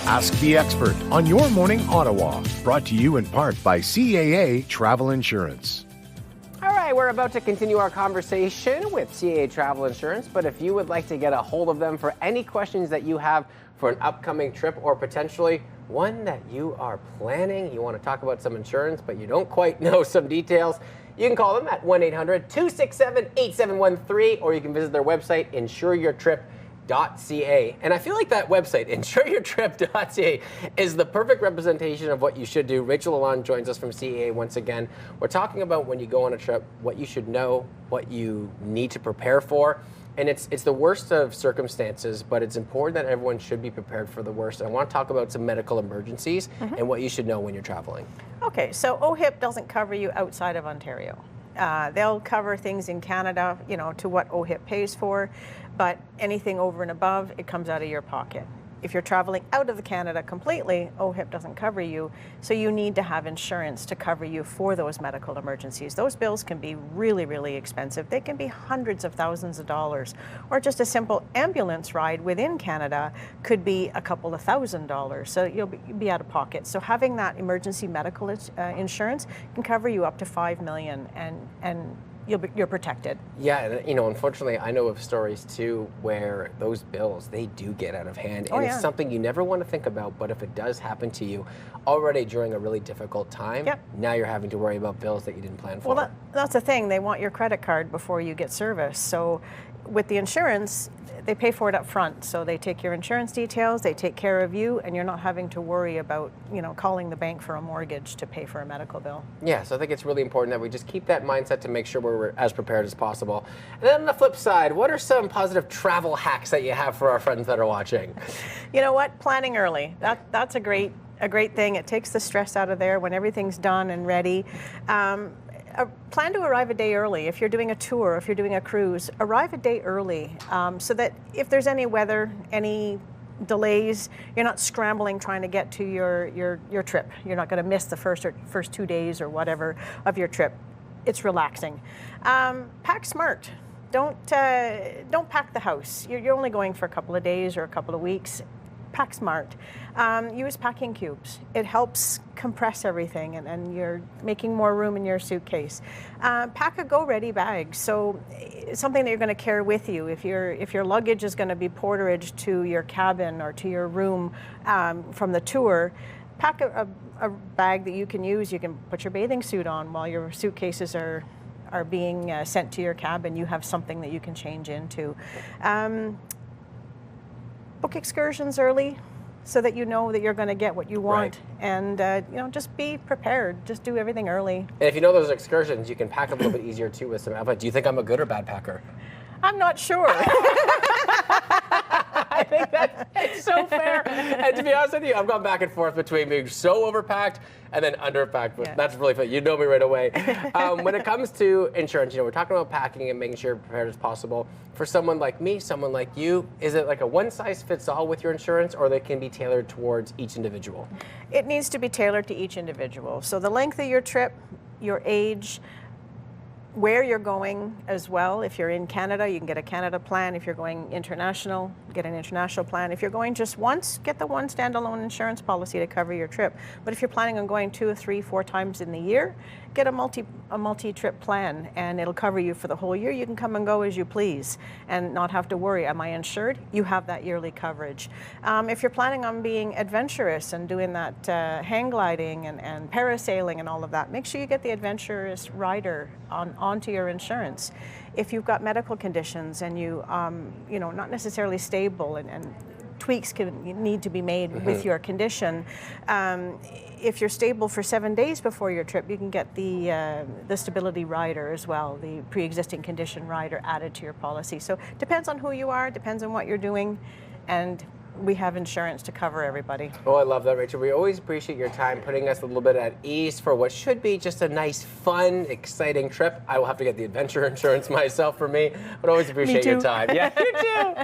Ask the expert on Your Morning Ottawa, brought to you in part by CAA Travel Insurance. All right, we're about to continue our conversation with CAA Travel Insurance, but if you would like to get a hold of them for any questions that you have for an upcoming trip or potentially one that you are planning, you want to talk about some insurance, but you don't quite know some details, you can call them at 1-800-267-8713, or you can visit their website, insureyourtrip.ca. And I feel like that website, insureyourtrip.ca, is the perfect representation of what you should do. Rachel Lalonde joins us from CAA once again. We're talking about when you go on a trip, what you should know, what you need to prepare for. And it's the worst of circumstances, but it's important that everyone should be prepared for the worst. I want to talk about some medical emergencies and what you should know when you're traveling. Okay, so OHIP doesn't cover you outside of Ontario. They'll cover things in Canada, to what OHIP pays for, but anything over and above, it comes out of your pocket. If you're traveling out of Canada completely, OHIP doesn't cover you, so you need to have insurance to cover you for those medical emergencies. Those bills can be really, really expensive. They can be hundreds of thousands of dollars, or just a simple ambulance ride within Canada could be a couple of $1,000s, so you'll be out of pocket. So having that emergency medical insurance can cover you up to $5 million, and you're protected. Yeah, and unfortunately, I know of stories too where those bills, they do get out of hand, and it's something you never want to think about, but if it does happen to you already during a really difficult time, now you're having to worry about bills that you didn't plan for. Well, that's the thing. They want your credit card before you get service. So with the insurance, they pay for it up front. So they take your insurance details, they take care of you, and you're not having to worry about, calling the bank for a mortgage to pay for a medical bill. Yeah, so I think it's really important that we just keep that mindset to make sure we're as prepared as possible. And then on the flip side, what are some positive travel hacks that you have for our friends that are watching? You know what? Planning early. That's a great thing. It takes the stress out of there when everything's done and ready. Plan to arrive a day early. If you're doing a tour, if you're doing a cruise, arrive a day early so that if there's any weather, any delays, you're not scrambling trying to get to your trip. You're not going to miss the first 2 days or whatever of your trip. It's relaxing. Pack smart. Don't pack the house. You're only going for a couple of days or a couple of weeks. Pack smart. Use packing cubes. It helps compress everything, and you're making more room in your suitcase. Pack a go-ready bag, so something that you're going to carry with you. If your luggage is going to be porterage to your cabin or to your room from the tour, pack a bag that you can use. You can put your bathing suit on while your suitcases are being sent to your cabin. You have something that you can change into. Book excursions early so that you know that you're going to get what you want. And just be prepared. Just do everything early. And if you know those excursions, you can pack a little bit easier too with some outfit. Do you think I'm a good or bad packer? I'm not sure. I think that's so fair. And to be honest with you, I've gone back and forth between being so overpacked and then underpacked, but that's really fun. You know me right away. When it comes to insurance, we're talking about packing and making sure you're prepared as possible. For someone like me, someone like you, is it like a one-size-fits-all with your insurance, or they can be tailored towards each individual? It needs to be tailored to each individual. So the length of your trip, your age, where you're going as well. If you're in Canada, you can get a Canada plan. If you're going international, get an international plan. If you're going just once, get the one standalone insurance policy to cover your trip. But if you're planning on going 2 or 3, 4 times in the year, get a multi-trip plan, and it'll cover you for the whole year. You can come and go as you please and not have to worry, am I insured? You have that yearly coverage. If you're planning on being adventurous and doing that hang gliding and parasailing and all of that, make sure you get the adventurous rider onto your insurance. If you've got medical conditions and you not necessarily stable and tweaks need to be made with your condition. If you're stable for 7 days before your trip, you can get the stability rider as well, the pre-existing condition rider added to your policy. So depends on who you are, depends on what you're doing, and we have insurance to cover everybody. Oh, I love that, Rachel. We always appreciate your time putting us a little bit at ease for what should be just a nice, fun, exciting trip. I will have to get the adventure insurance myself for me, but always appreciate your time. Yeah, you too.